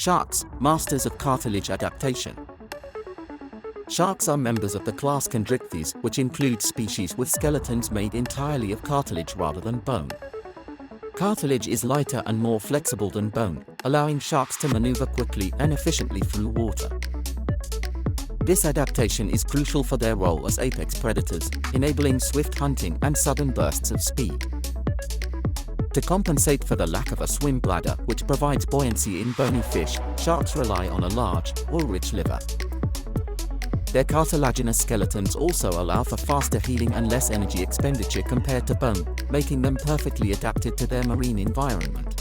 Sharks, masters of cartilage adaptation. Sharks are members of the class Chondrichthyes, which includes species with skeletons made entirely of cartilage rather than bone. Cartilage is lighter and more flexible than bone, allowing sharks to maneuver quickly and efficiently through water. This adaptation is crucial for their role as apex predators, enabling swift hunting and sudden bursts of speed. To compensate for the lack of a swim bladder, which provides buoyancy in bony fish, sharks rely on a large, oil-rich liver. Their cartilaginous skeletons also allow for faster healing and less energy expenditure compared to bone, making them perfectly adapted to their marine environment.